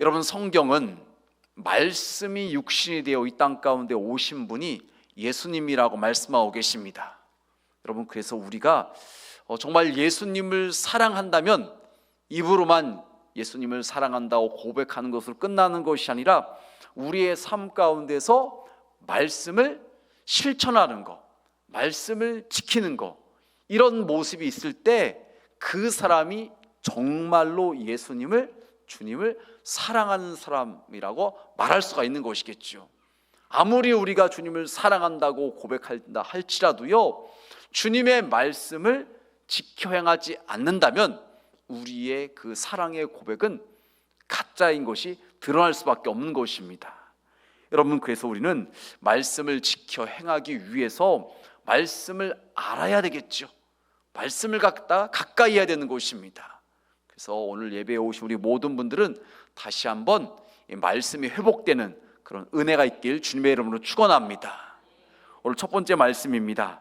여러분, 성경은 말씀이 육신이 되어 이 땅 가운데 오신 분이 예수님이라고 말씀하고 계십니다. 여러분, 그래서 우리가 정말 예수님을 사랑한다면 입으로만 예수님을 사랑한다고 고백하는 것으로 끝나는 것이 아니라 우리의 삶 가운데서 말씀을 실천하는 것, 말씀을 지키는 것, 이런 모습이 있을 때 그 사람이 정말로 예수님을, 주님을 사랑하는 사람이라고 말할 수가 있는 것이겠죠. 아무리 우리가 주님을 사랑한다고 고백한다 할지라도요, 주님의 말씀을 지켜 행하지 않는다면 우리의 그 사랑의 고백은 가짜인 것이 드러날 수밖에 없는 것입니다. 여러분, 그래서 우리는 말씀을 지켜 행하기 위해서 말씀을 알아야 되겠죠. 말씀을 갖다 가까이 해야 되는 것입니다. 그래서 오늘 예배에 오신 우리 모든 분들은 다시 한번 이 말씀이 회복되는 그런 은혜가 있길 주님의 이름으로 축원합니다. 오늘 첫 번째 말씀입니다.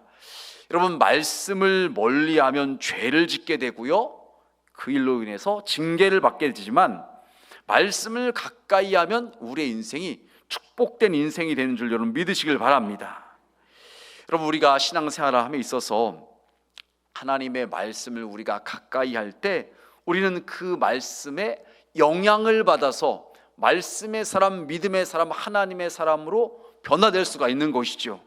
여러분, 말씀을 멀리하면 죄를 짓게 되고요, 그 일로 인해서 징계를 받게 되지만 말씀을 가까이 하면 우리의 인생이 축복된 인생이 되는 줄 여러분 믿으시길 바랍니다. 여러분, 우리가 신앙생활을 함에 있어서 하나님의 말씀을 우리가 가까이 할 때 우리는 그 말씀에 영향을 받아서 말씀의 사람, 믿음의 사람, 하나님의 사람으로 변화될 수가 있는 것이죠.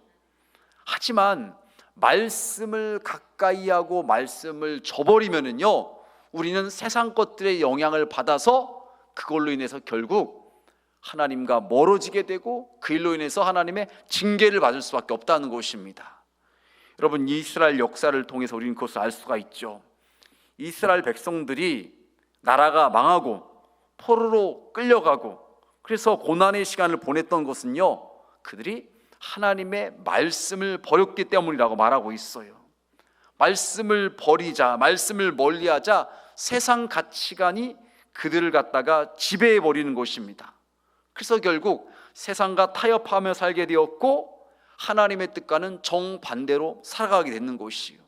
하지만 말씀을 가까이 하고 말씀을 저버리면은요, 우리는 세상 것들의 영향을 받아서 그걸로 인해서 결국 하나님과 멀어지게 되고 그 일로 인해서 하나님의 징계를 받을 수밖에 없다는 것입니다. 여러분, 이스라엘 역사를 통해서 우리는 그것을 알 수가 있죠. 이스라엘 백성들이 나라가 망하고 포로로 끌려가고 그래서 고난의 시간을 보냈던 것은요, 그들이 하나님의 말씀을 버렸기 때문이라고 말하고 있어요. 말씀을 버리자, 말씀을 멀리하자 세상 가치관이 그들을 갖다가 지배해 버리는 것입니다. 그래서 결국 세상과 타협하며 살게 되었고 하나님의 뜻과는 정반대로 살아가게 되는 것이요.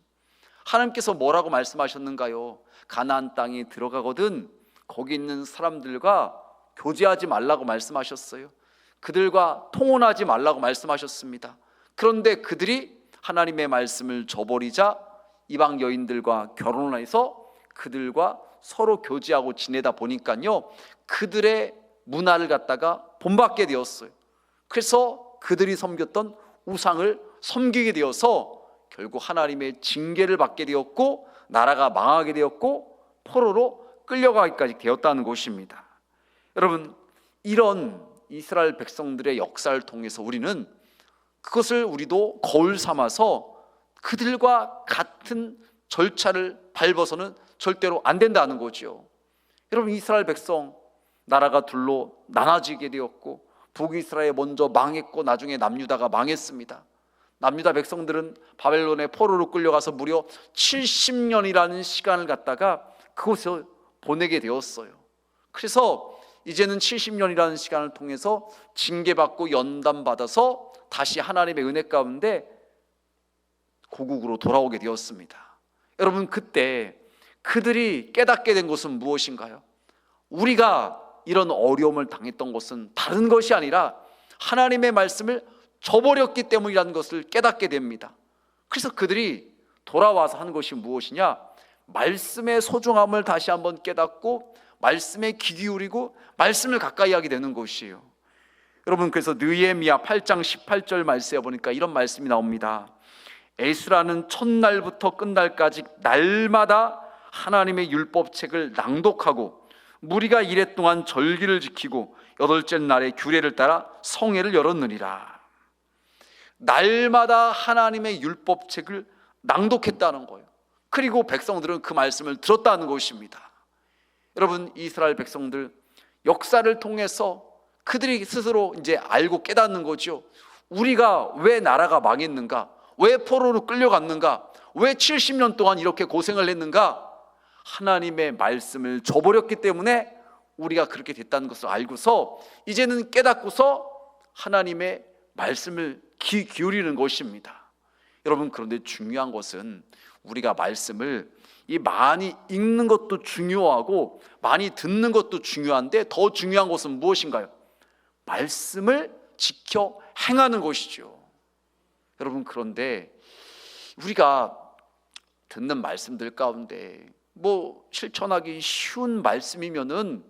하나님께서 뭐라고 말씀하셨는가요? 가나안 땅에 들어가거든 거기 있는 사람들과 교제하지 말라고 말씀하셨어요. 그들과 통혼하지 말라고 말씀하셨습니다. 그런데 그들이 하나님의 말씀을 저버리자 이방 여인들과 결혼을 해서 그들과 서로 교제하고 지내다 보니까요, 그들의 문화를 갖다가 본받게 되었어요. 그래서 그들이 섬겼던 우상을 섬기게 되어서 결국 하나님의 징계를 받게 되었고 나라가 망하게 되었고 포로로 끌려가기까지 되었다는 것입니다. 여러분, 이런 이스라엘 백성들의 역사를 통해서 우리는 그것을 우리도 거울 삼아서 그들과 같은 절차를 밟아서는 절대로 안 된다는 거죠. 여러분, 이스라엘 백성 나라가 둘로 나눠지게 되었고 북이스라엘 먼저 망했고 나중에 남유다가 망했습니다. 남유다 백성들은 바벨론의 포로로 끌려가서 무려 70년이라는 시간을 갖다가 그곳에 보내게 되었어요. 그래서 이제는 70년이라는 시간을 통해서 징계받고 연단받아서 다시 하나님의 은혜 가운데 고국으로 돌아오게 되었습니다. 여러분, 그때 그들이 깨닫게 된 것은 무엇인가요? 우리가 이런 어려움을 당했던 것은 다른 것이 아니라 하나님의 말씀을 저버렸기 때문이라는 것을 깨닫게 됩니다. 그래서 그들이 돌아와서 한 것이 무엇이냐? 말씀의 소중함을 다시 한번 깨닫고 말씀에 귀 기울이고 말씀을 가까이 하게 되는 것이에요. 여러분, 그래서 느헤미야 8장 18절 말씀에 보니까 이런 말씀이 나옵니다. 에스라는 첫날부터 끝날까지 날마다 하나님의 율법책을 낭독하고 무리가 이래 동안 절기를 지키고 여덟째 날에 규례를 따라 성회를 열었느니라. 날마다 하나님의 율법책을 낭독했다는 거예요. 그리고 백성들은 그 말씀을 들었다는 것입니다. 여러분, 이스라엘 백성들 역사를 통해서 그들이 스스로 이제 알고 깨닫는 거죠. 우리가 왜 나라가 망했는가? 왜 포로로 끌려갔는가? 왜 70년 동안 이렇게 고생을 했는가? 하나님의 말씀을 저버렸기 때문에 우리가 그렇게 됐다는 것을 알고서 이제는 깨닫고서 하나님의 말씀을 귀 기울이는 것입니다. 여러분, 그런데 중요한 것은 우리가 말씀을 이 많이 읽는 것도 중요하고 많이 듣는 것도 중요한데 더 중요한 것은 무엇인가요? 말씀을 지켜 행하는 것이죠. 여러분, 그런데 우리가 듣는 말씀들 가운데 실천하기 쉬운 말씀이면은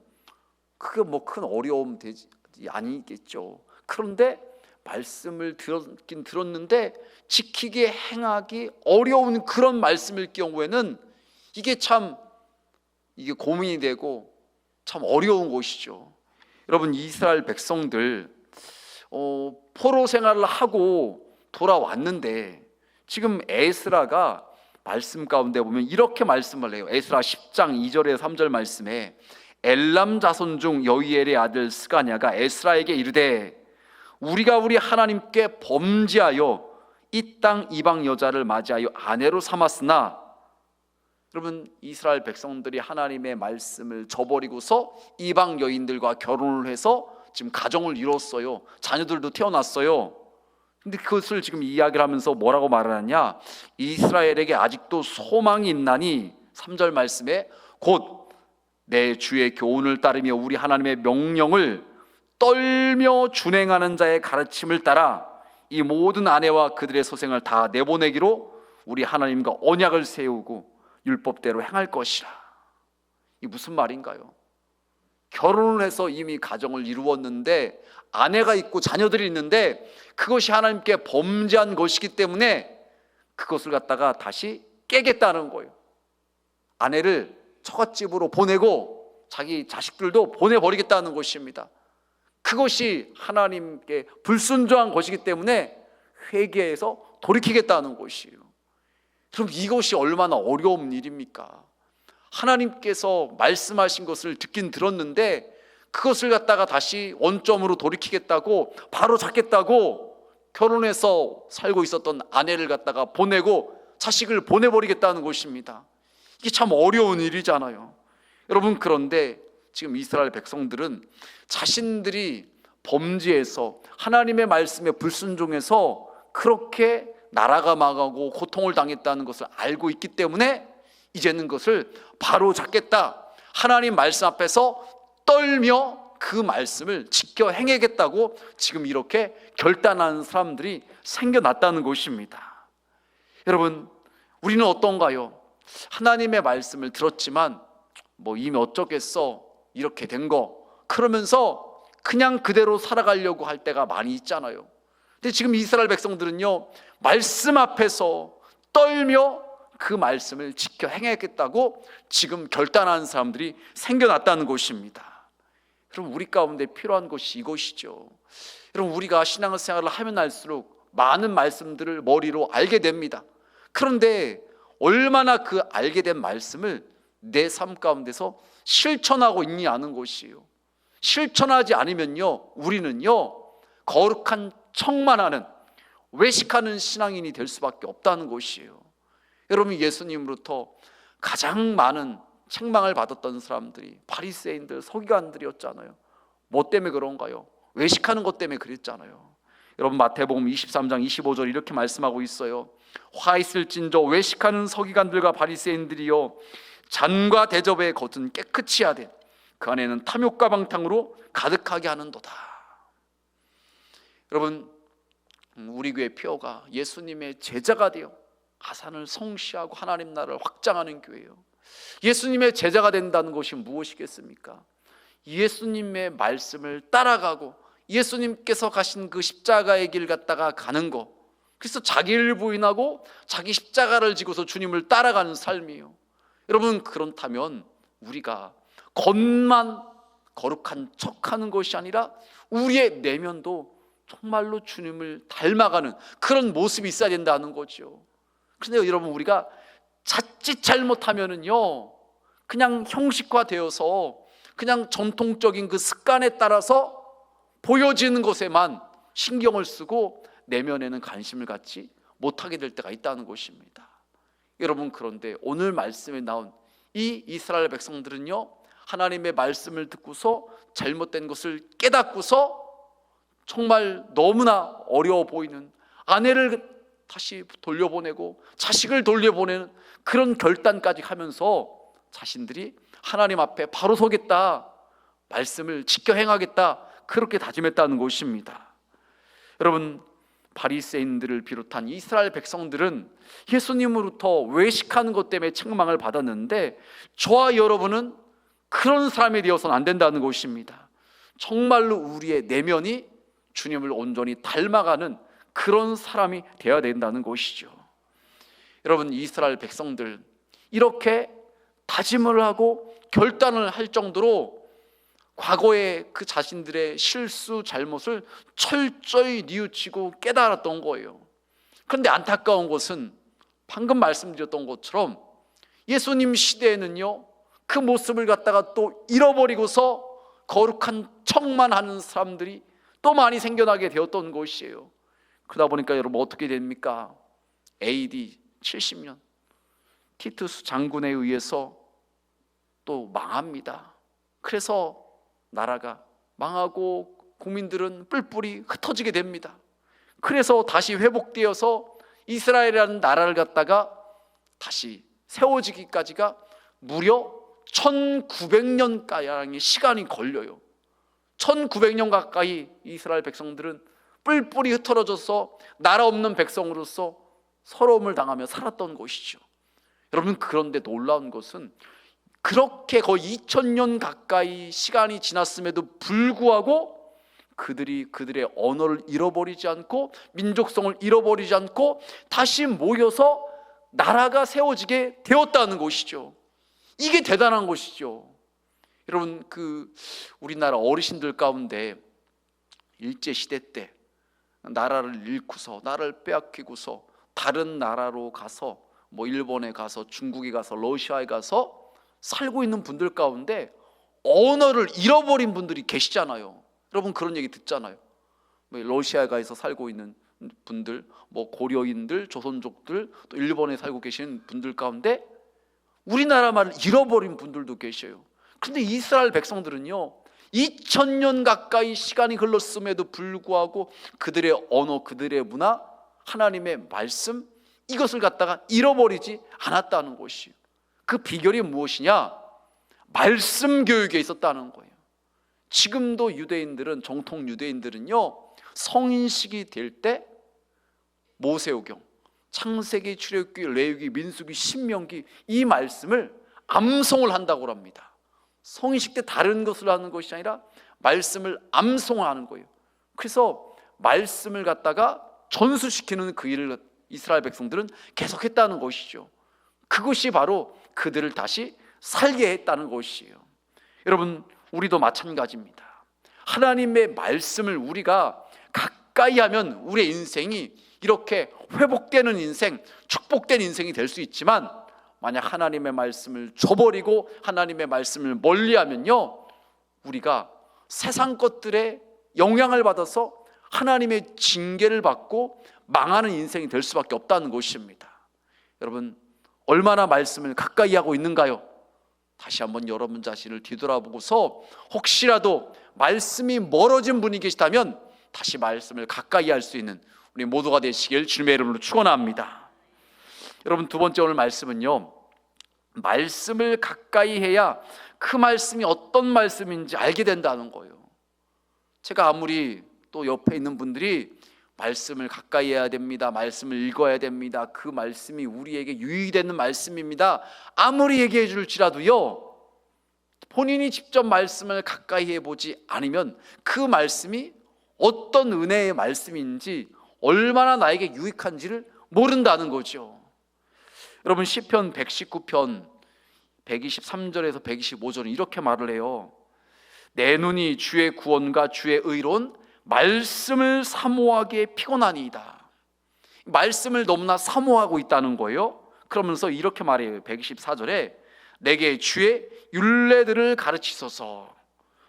그게 큰 어려움 되지 아니겠죠. 그런데 말씀을 듣긴 들었는데 지키기 행하기 어려운 그런 말씀일 경우에는 이게 고민이 되고 참 어려운 것이죠. 여러분, 이스라엘 백성들 포로 생활을 하고 돌아왔는데 지금 에스라가 말씀 가운데 보면 이렇게 말씀을 해요. 에스라 10장 2절에 3절 말씀에 엘람 자손 중 여이엘의 아들 스가냐가 에스라에게 이르되 우리가 우리 하나님께 범죄하여 이 땅 이방 여자를 맞이하여 아내로 삼았으나, 여러분, 이스라엘 백성들이 하나님의 말씀을 저버리고서 이방 여인들과 결혼을 해서 지금 가정을 이뤘어요. 자녀들도 태어났어요. 근데 그것을 지금 이야기를 하면서 뭐라고 말하느냐? 이스라엘에게 아직도 소망이 있나니 3절 말씀에 곧 내 주의 교훈을 따르며 우리 하나님의 명령을 떨며 준행하는 자의 가르침을 따라 이 모든 아내와 그들의 소생을 다 내보내기로 우리 하나님과 언약을 세우고 율법대로 행할 것이라. 이 무슨 말인가요? 결혼을 해서 이미 가정을 이루었는데 아내가 있고 자녀들이 있는데 그것이 하나님께 범죄한 것이기 때문에 그것을 갖다가 다시 깨겠다는 거예요. 아내를 처갓집으로 보내고 자기 자식들도 보내버리겠다는 것입니다. 그것이 하나님께 불순종한 것이기 때문에 회개해서 돌이키겠다는 것이에요. 그럼 이것이 얼마나 어려운 일입니까? 하나님께서 말씀하신 것을 듣긴 들었는데 그것을 갖다가 다시 원점으로 돌이키겠다고, 바로 잡겠다고 결혼해서 살고 있었던 아내를 갖다가 보내고 자식을 보내버리겠다는 것입니다. 이게 참 어려운 일이잖아요. 여러분, 그런데 지금 이스라엘 백성들은 자신들이 범죄해서 하나님의 말씀에 불순종해서 그렇게 나라가 망하고 고통을 당했다는 것을 알고 있기 때문에 이제는 그것을 바로 잡겠다, 하나님 말씀 앞에서 떨며 그 말씀을 지켜 행하겠다고 지금 이렇게 결단하는 사람들이 생겨났다는 것입니다. 여러분, 우리는 어떤가요? 하나님의 말씀을 들었지만 이미 어쩌겠어, 이렇게 된 거, 그러면서 그냥 그대로 살아가려고 할 때가 많이 있잖아요. 근데 지금 이스라엘 백성들은요, 말씀 앞에서 떨며 그 말씀을 지켜 행하겠다고 지금 결단하는 사람들이 생겨났다는 것입니다. 여러분, 우리 가운데 필요한 것이 이것이죠. 여러분, 우리가 신앙생활을 하면 할수록 많은 말씀들을 머리로 알게 됩니다. 그런데 얼마나 그 알게 된 말씀을 내 삶 가운데서 실천하고 있냐는 것이에요. 실천하지 않으면요, 우리는요 거룩한 척만 하는, 외식하는 신앙인이 될 수밖에 없다는 것이에요. 여러분, 예수님으로부터 가장 많은 책망을 받았던 사람들이 바리새인들, 서기관들이었잖아요. 뭐 때문에 그런가요? 외식하는 것 때문에 그랬잖아요. 여러분, 마태복음 23장 25절 이렇게 말씀하고 있어요. 화 있을진저 외식하는 서기관들과 바리새인들이여, 잔과 대접의 겉은 깨끗이 하되 그 안에는 탐욕과 방탕으로 가득하게 하는도다. 여러분, 우리 교회 표어가 예수님의 제자가 되어 가산을 성취하고 하나님 나라를 확장하는 교회예요. 예수님의 제자가 된다는 것이 무엇이겠습니까? 예수님의 말씀을 따라가고 예수님께서 가신 그 십자가의 길 갖다가 가는 거, 그래서 자기를 부인하고 자기 십자가를 지고서 주님을 따라가는 삶이에요. 여러분, 그렇다면 우리가 겉만 거룩한 척하는 것이 아니라 우리의 내면도 정말로 주님을 닮아가는 그런 모습이 있어야 된다는 거죠. 그런데 여러분, 우리가 자칫 잘못하면은요, 그냥 형식화되어서 그냥 전통적인 그 습관에 따라서 보여지는 것에만 신경을 쓰고 내면에는 관심을 갖지 못하게 될 때가 있다는 것입니다. 여러분, 그런데 오늘 말씀에 나온 이 이스라엘 백성들은요, 하나님의 말씀을 듣고서 잘못된 것을 깨닫고서 정말 너무나 어려워 보이는 아내를 다시 돌려보내고 자식을 돌려보내는 그런 결단까지 하면서 자신들이 하나님 앞에 바로 서겠다, 말씀을 지켜 행하겠다, 그렇게 다짐했다는 것입니다. 여러분, 바리새인들을 비롯한 이스라엘 백성들은 예수님으로부터 외식하는 것 때문에 책망을 받았는데 저와 여러분은 그런 사람이 되어서는 안 된다는 것입니다. 정말로 우리의 내면이 주님을 온전히 닮아가는 그런 사람이 되어야 된다는 것이죠. 여러분, 이스라엘 백성들 이렇게 다짐을 하고 결단을 할 정도로 과거의 그 자신들의 실수, 잘못을 철저히 뉘우치고 깨달았던 거예요. 그런데 안타까운 것은 방금 말씀드렸던 것처럼 예수님 시대에는요, 그 모습을 갖다가 또 잃어버리고서 거룩한 척만 하는 사람들이 또 많이 생겨나게 되었던 것이에요. 그러다 보니까 여러분 어떻게 됩니까? AD 70년 티투스 장군에 의해서 또 망합니다. 그래서 나라가 망하고 국민들은 뿔뿔이 흩어지게 됩니다. 그래서 다시 회복되어서 이스라엘이라는 나라를 갖다가 다시 세워지기까지가 무려 1900년가량의 시간이 걸려요. 1900년 가까이 이스라엘 백성들은 뿔뿔이 흩어져서 나라 없는 백성으로서 서러움을 당하며 살았던 것이죠. 여러분, 그런데 놀라운 것은 그렇게 거의 2000년 가까이 시간이 지났음에도 불구하고 그들이 그들의 언어를 잃어버리지 않고 민족성을 잃어버리지 않고 다시 모여서 나라가 세워지게 되었다는 것이죠. 이게 대단한 것이죠. 여러분, 우리나라 어르신들 가운데 일제시대 때 나라를 잃고서, 나라를 빼앗기고서 다른 나라로 가서 일본에 가서, 중국에 가서, 러시아에 가서 살고 있는 분들 가운데 언어를 잃어버린 분들이 계시잖아요. 여러분, 그런 얘기 듣잖아요. 러시아에 가서 살고 있는 분들, 고려인들, 조선족들, 또 일본에 살고 계시는 분들 가운데 우리나라 말을 잃어버린 분들도 계셔요. 그런데 이스라엘 백성들은요, 2000년 가까이 시간이 흘렀음에도 불구하고 그들의 언어, 그들의 문화, 하나님의 말씀, 이것을 갖다가 잃어버리지 않았다는 것이에요. 그 비결이 무엇이냐? 말씀 교육에 있었다는 거예요. 지금도 유대인들은, 정통 유대인들은요, 성인식이 될 때 모세오경, 창세기, 출애굽기, 레위기, 민수기, 신명기, 이 말씀을 암송을 한다고 합니다. 성인식 때 다른 것을 하는 것이 아니라 말씀을 암송하는 거예요. 그래서 말씀을 갖다가 전수시키는 그 일을 이스라엘 백성들은 계속했다는 것이죠. 그것이 바로 그들을 다시 살게 했다는 것이에요. 여러분, 우리도 마찬가지입니다. 하나님의 말씀을 우리가 가까이 하면 우리의 인생이 이렇게 회복되는 인생, 축복된 인생이 될 수 있지만, 만약 하나님의 말씀을 저버리고 하나님의 말씀을 멀리하면요, 우리가 세상 것들에 영향을 받아서 하나님의 징계를 받고 망하는 인생이 될 수밖에 없다는 것입니다. 여러분, 얼마나 말씀을 가까이 하고 있는가요? 다시 한번 여러분 자신을 뒤돌아보고서 혹시라도 말씀이 멀어진 분이 계시다면 다시 말씀을 가까이 할 수 있는 우리 모두가 되시길 주님의 이름으로 축원합니다. 여러분, 두 번째 오늘 말씀은요, 말씀을 가까이 해야 그 말씀이 어떤 말씀인지 알게 된다는 거예요. 제가 아무리 또 옆에 있는 분들이 말씀을 가까이 해야 됩니다, 말씀을 읽어야 됩니다, 그 말씀이 우리에게 유익이 되는 말씀입니다, 아무리 얘기해 줄지라도요, 본인이 직접 말씀을 가까이 해보지 않으면 그 말씀이 어떤 은혜의 말씀인지, 얼마나 나에게 유익한지를 모른다는 거죠. 여러분, 시편 119편 123절에서 125절은 이렇게 말을 해요. 내 눈이 주의 구원과 주의 의로운 말씀을 사모하기에 피곤하니이다. 말씀을 너무나 사모하고 있다는 거예요. 그러면서 이렇게 말해요. 124절에 내게 주의 율례들을 가르치소서.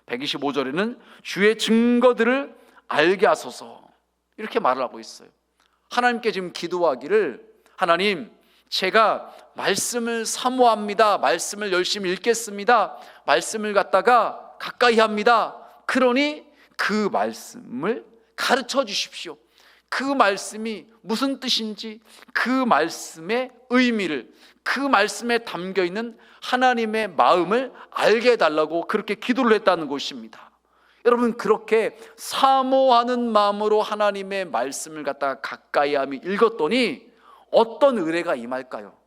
125절에는 주의 증거들을 알게 하소서. 이렇게 말을 하고 있어요. 하나님께 지금 기도하기를, 하나님, 제가 말씀을 사모합니다, 말씀을 열심히 읽겠습니다, 말씀을 갖다가 가까이 합니다. 그러니 그 말씀을 가르쳐 주십시오. 그 말씀이 무슨 뜻인지, 그 말씀의 의미를, 그 말씀에 담겨있는 하나님의 마음을 알게 해달라고 그렇게 기도를 했다는 것입니다. 여러분, 그렇게 사모하는 마음으로 하나님의 말씀을 갖다가 가까이 하며 읽었더니 어떤 은혜가 임할까요?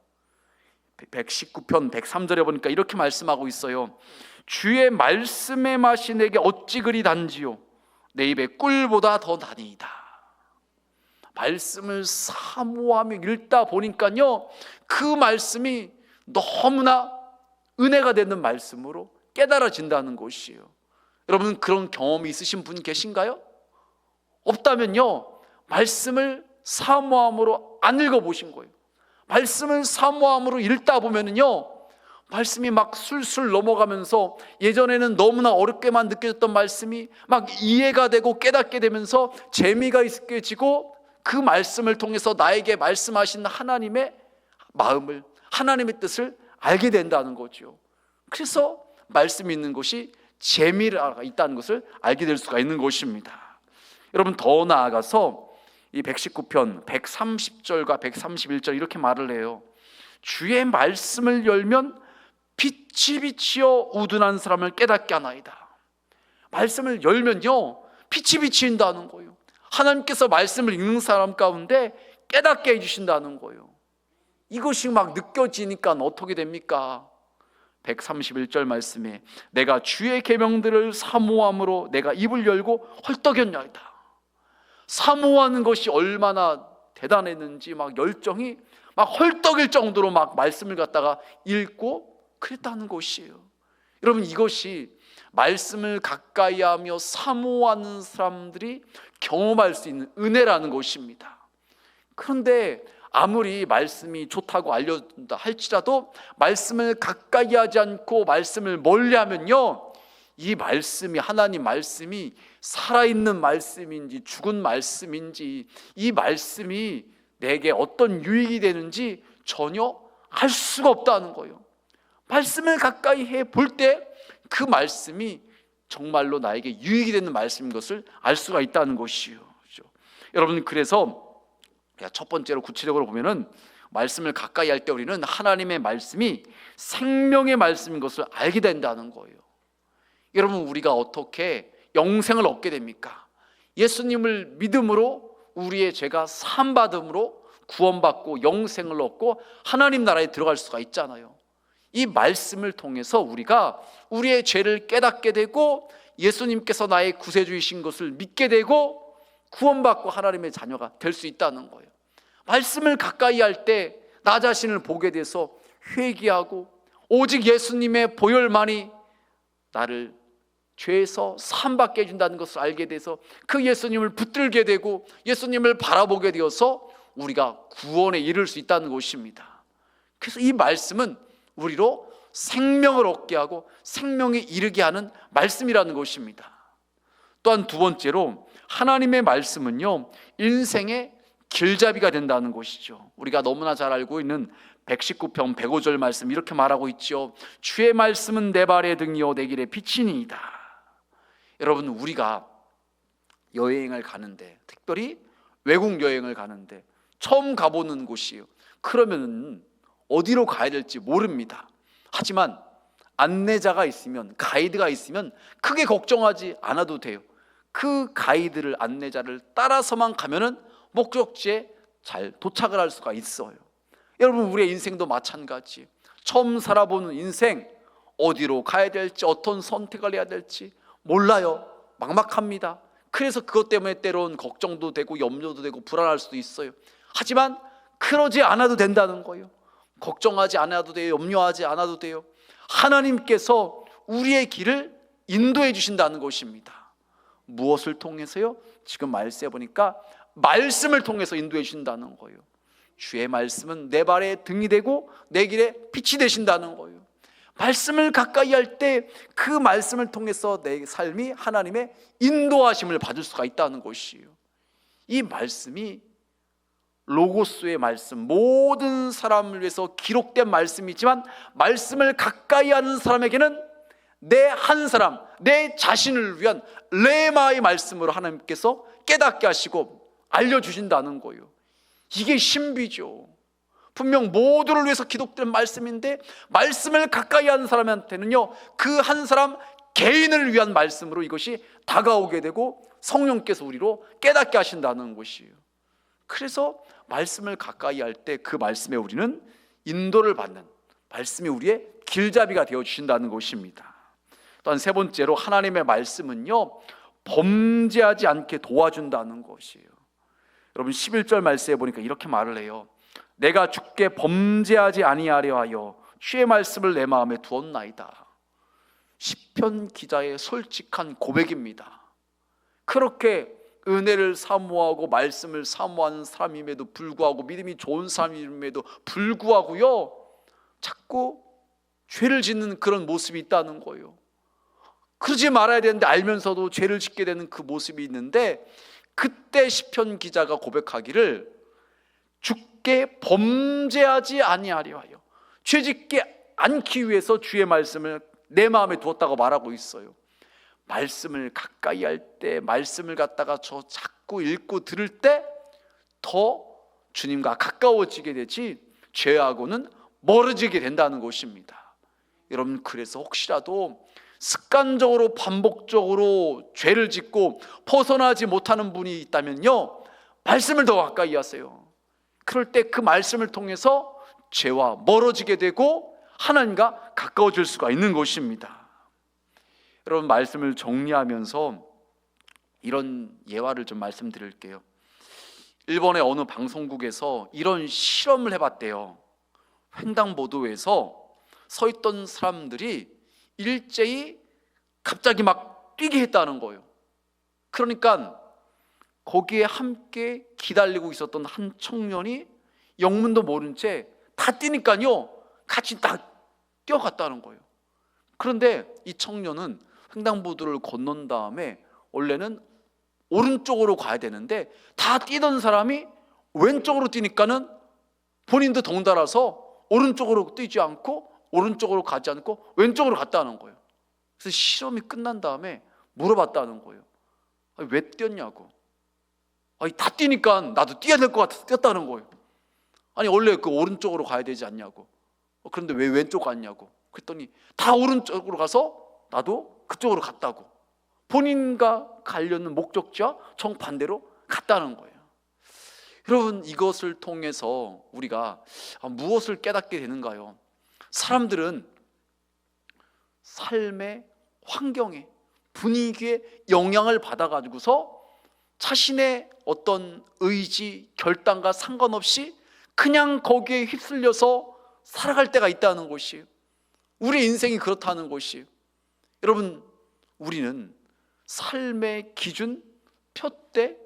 119편 103절에 보니까 이렇게 말씀하고 있어요. 주의 말씀의 맛이 내게 어찌 그리 단지요, 내 입에 꿀보다 더 나니이다. 말씀을 사모하며 읽다 보니까요, 그 말씀이 너무나 은혜가 되는 말씀으로 깨달아진다는 것이에요. 여러분, 그런 경험이 있으신 분 계신가요? 없다면요, 말씀을 사모함으로 안 읽어보신 거예요. 말씀을 사모함으로 읽다 보면은요, 말씀이 막 술술 넘어가면서 예전에는 너무나 어렵게만 느껴졌던 말씀이 막 이해가 되고 깨닫게 되면서 재미가 있게지고, 그 말씀을 통해서 나에게 말씀하신 하나님의 마음을, 하나님의 뜻을 알게 된다는 거죠. 그래서 말씀이 있는 것이 재미가 있다는 것을 알게 될 수가 있는 것입니다. 여러분, 더 나아가서 이 119편 130절과 131절 이렇게 말을 해요. 주의 말씀을 열면 빛이 비치어 우둔한 사람을 깨닫게 하나이다. 말씀을 열면요, 빛이 비친다는 거예요. 하나님께서 말씀을 읽는 사람 가운데 깨닫게 해주신다는 거예요. 이것이 막 느껴지니까 어떻게 됩니까? 131절 말씀에 내가 주의 계명들을 사모함으로 내가 입을 열고 헐떡였나이다. 사모하는 것이 얼마나 대단했는지 막 열정이 막 헐떡일 정도로 막 말씀을 갖다가 읽고 그랬다는 것이에요. 여러분, 이것이 말씀을 가까이 하며 사모하는 사람들이 경험할 수 있는 은혜라는 것입니다. 그런데 아무리 말씀이 좋다고 알려준다 할지라도 말씀을 가까이 하지 않고 말씀을 멀리하면요, 이 말씀이, 하나님 말씀이 살아있는 말씀인지 죽은 말씀인지, 이 말씀이 내게 어떤 유익이 되는지 전혀 알 수가 없다는 거예요. 말씀을 가까이 해 볼 때 그 말씀이 정말로 나에게 유익이 되는 말씀인 것을 알 수가 있다는 것이요. 그렇죠? 여러분, 그래서 첫 번째로 구체적으로 보면은 말씀을 가까이 할 때 우리는 하나님의 말씀이 생명의 말씀인 것을 알게 된다는 거예요. 여러분, 우리가 어떻게 영생을 얻게 됩니까? 예수님을 믿음으로 우리의 죄가 사함받음으로 구원받고 영생을 얻고 하나님 나라에 들어갈 수가 있잖아요. 이 말씀을 통해서 우리가 우리의 죄를 깨닫게 되고 예수님께서 나의 구세주이신 것을 믿게 되고 구원받고 하나님의 자녀가 될 수 있다는 거예요. 말씀을 가까이 할 때 나 자신을 보게 돼서 회개하고 오직 예수님의 보혈만이 나를 죄에서 사함받게 해준다는 것을 알게 돼서 그 예수님을 붙들게 되고 예수님을 바라보게 되어서 우리가 구원에 이를 수 있다는 것입니다. 그래서 이 말씀은 우리로 생명을 얻게 하고 생명에 이르게 하는 말씀이라는 것입니다. 또한 두 번째로 하나님의 말씀은요, 인생의 길잡이가 된다는 것이죠. 우리가 너무나 잘 알고 있는 119편 105절 말씀 이렇게 말하고 있죠. 주의 말씀은 내 발의 등이요 내 길의 빛이니이다. 여러분, 우리가 여행을 가는데, 특별히 외국 여행을 가는데 처음 가보는 곳이에요. 그러면 어디로 가야 될지 모릅니다. 하지만 안내자가 있으면, 가이드가 있으면 크게 걱정하지 않아도 돼요. 그 가이드를, 안내자를 따라서만 가면은 목적지에 잘 도착을 할 수가 있어요. 여러분, 우리의 인생도 마찬가지. 처음 살아보는 인생, 어디로 가야 될지, 어떤 선택을 해야 될지 몰라요. 막막합니다. 그래서 그것 때문에 때로는 걱정도 되고 염려도 되고 불안할 수도 있어요. 하지만 그러지 않아도 된다는 거예요. 걱정하지 않아도 돼요. 염려하지 않아도 돼요. 하나님께서 우리의 길을 인도해 주신다는 것입니다. 무엇을 통해서요? 지금 말씀해 보니까 말씀을 통해서 인도해 주신다는 거예요. 주의 말씀은 내 발의 등이 되고 내 길에 빛이 되신다는 거예요. 말씀을 가까이 할 때 그 말씀을 통해서 내 삶이 하나님의 인도하심을 받을 수가 있다는 것이에요. 이 말씀이 로고스의 말씀, 모든 사람을 위해서 기록된 말씀이지만 말씀을 가까이 하는 사람에게는 내 한 사람, 내 자신을 위한 레마의 말씀으로 하나님께서 깨닫게 하시고 알려주신다는 거예요. 이게 신비죠. 분명 모두를 위해서 기록된 말씀인데 말씀을 가까이 하는 사람한테는요, 그 한 사람 개인을 위한 말씀으로 이것이 다가오게 되고 성령께서 우리로 깨닫게 하신다는 것이에요. 그래서 말씀을 가까이 할 때 그 말씀에 우리는 인도를 받는, 말씀이 우리의 길잡이가 되어 주신다는 것입니다. 또한 세 번째로 하나님의 말씀은요, 범죄하지 않게 도와준다는 것이에요. 여러분 11절 말씀에 보니까 이렇게 말을 해요. 내가 주께 범죄하지 아니하려 하여 주의 말씀을 내 마음에 두었나이다. 시편 기자의 솔직한 고백입니다. 그렇게 은혜를 사모하고 말씀을 사모하는 사람임에도 불구하고, 믿음이 좋은 사람임에도 불구하고요, 자꾸 죄를 짓는 그런 모습이 있다는 거예요. 그러지 말아야 되는데 알면서도 죄를 짓게 되는 그 모습이 있는데, 그때 시편 기자가 고백하기를 주께 범죄하지 아니하려 하여, 죄짓지 않기 위해서 주의 말씀을 내 마음에 두었다고 말하고 있어요. 말씀을 가까이 할 때, 말씀을 갖다가 저 자꾸 읽고 들을 때 더 주님과 가까워지게 되지 죄하고는 멀어지게 된다는 것입니다. 여러분, 그래서 혹시라도 습관적으로 반복적으로 죄를 짓고 벗어나지 못하는 분이 있다면요, 말씀을 더 가까이 하세요. 그럴 때 그 말씀을 통해서 죄와 멀어지게 되고 하나님과 가까워질 수가 있는 것입니다. 여러분, 말씀을 정리하면서 이런 예화를 좀 말씀드릴게요. 일본의 어느 방송국에서 이런 실험을 해봤대요. 횡단보도에서 서 있던 사람들이 일제히 갑자기 막 뛰게 했다는 거예요. 그러니까 거기에 함께 기다리고 있었던 한 청년이 영문도 모른 채 다 뛰니까요, 같이 딱 뛰어갔다는 거예요. 그런데 이 청년은 횡단보도를 건넌 다음에 원래는 오른쪽으로 가야 되는데 다 뛰던 사람이 왼쪽으로 뛰니까는 본인도 덩달아서 오른쪽으로 뛰지 않고 오른쪽으로 가지 않고 왼쪽으로 갔다는 거예요. 그래서 실험이 끝난 다음에 물어봤다는 거예요. 왜 뛰었냐고. 다 뛰니까 나도 뛰어야 될 것 같아서 뛰었다는 거예요. 아니 원래 그 오른쪽으로 가야 되지 않냐고. 그런데 왜 왼쪽 갔냐고. 그랬더니 다 오른쪽으로 가서 나도 그쪽으로 갔다고. 본인과 가려는 목적지와 정반대로 갔다는 거예요. 여러분, 이것을 통해서 우리가 무엇을 깨닫게 되는가요? 사람들은 삶의 환경에, 분위기에 영향을 받아가지고서 자신의 어떤 의지, 결단과 상관없이 그냥 거기에 휩쓸려서 살아갈 때가 있다는 것이에요. 우리 인생이 그렇다는 것이에요. 여러분, 우리는 삶의 기준, 표대,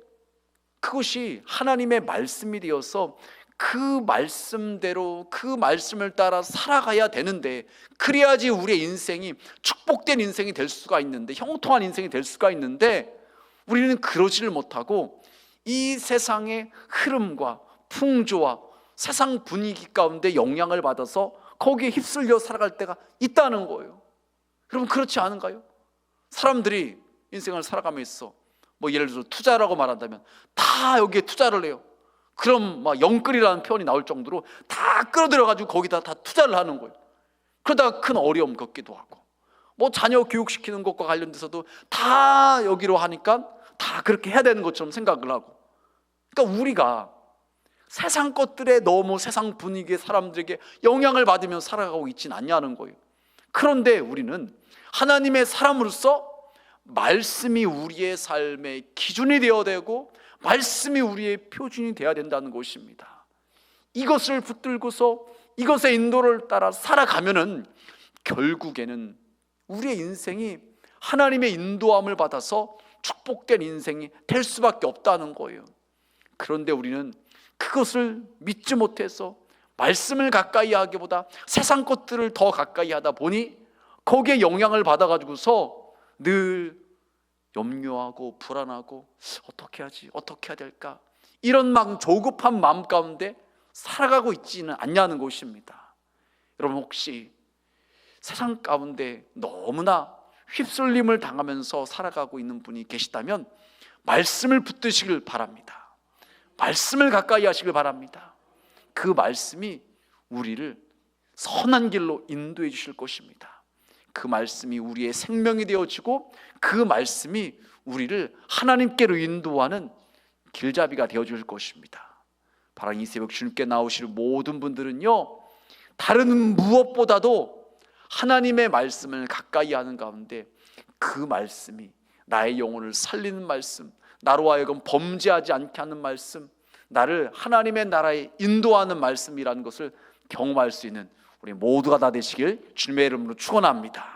그것이 하나님의 말씀이 되어서 그 말씀대로 그 말씀을 따라 살아가야 되는데, 그래야지 우리의 인생이 축복된 인생이 될 수가 있는데, 형통한 인생이 될 수가 있는데, 우리는 그러지를 못하고 이 세상의 흐름과 풍조와 세상 분위기 가운데 영향을 받아서 거기에 휩쓸려 살아갈 때가 있다는 거예요. 여러분, 그렇지 않은가요? 사람들이 인생을 살아가면서 예를 들어서 투자라고 말한다면 다 여기에 투자를 해요. 그럼 영끌이라는 표현이 나올 정도로 다 끌어들여가지고 거기다 다 투자를 하는 거예요. 그러다가 큰 어려움 겪기도 하고, 자녀 교육시키는 것과 관련돼서도 다 여기로 하니까 다 그렇게 해야 되는 것처럼 생각을 하고. 그러니까 우리가 세상 것들에 너무 세상 분위기의 사람들에게 영향을 받으며 살아가고 있지는 않냐는 거예요. 그런데 우리는 하나님의 사람으로서 말씀이 우리의 삶의 기준이 되어야 되고 말씀이 우리의 표준이 되어야 된다는 것입니다. 이것을 붙들고서 이것의 인도를 따라 살아가면은 결국에는 우리의 인생이 하나님의 인도함을 받아서 축복된 인생이 될 수밖에 없다는 거예요. 그런데 우리는 그것을 믿지 못해서 말씀을 가까이 하기보다 세상 것들을 더 가까이 하다 보니 거기에 영향을 받아가지고서 늘 염려하고 불안하고 어떻게 하지? 어떻게 해야 될까? 이런 조급한 마음 가운데 살아가고 있지는 않냐는 것입니다. 여러분, 혹시 세상 가운데 너무나 휩쓸림을 당하면서 살아가고 있는 분이 계시다면 말씀을 붙드시길 바랍니다. 말씀을 가까이 하시길 바랍니다. 그 말씀이 우리를 선한 길로 인도해 주실 것입니다. 그 말씀이 우리의 생명이 되어지고 그 말씀이 우리를 하나님께로 인도하는 길잡이가 되어 줄 것입니다. 바로 이 새벽 주님께 나오실 모든 분들은요, 다른 무엇보다도 하나님의 말씀을 가까이 하는 가운데 그 말씀이 나의 영혼을 살리는 말씀, 나로 하여금 범죄하지 않게 하는 말씀, 나를 하나님의 나라에 인도하는 말씀이라는 것을 경험할 수 있는 우리 모두가 다 되시길 주님의 이름으로 축원합니다.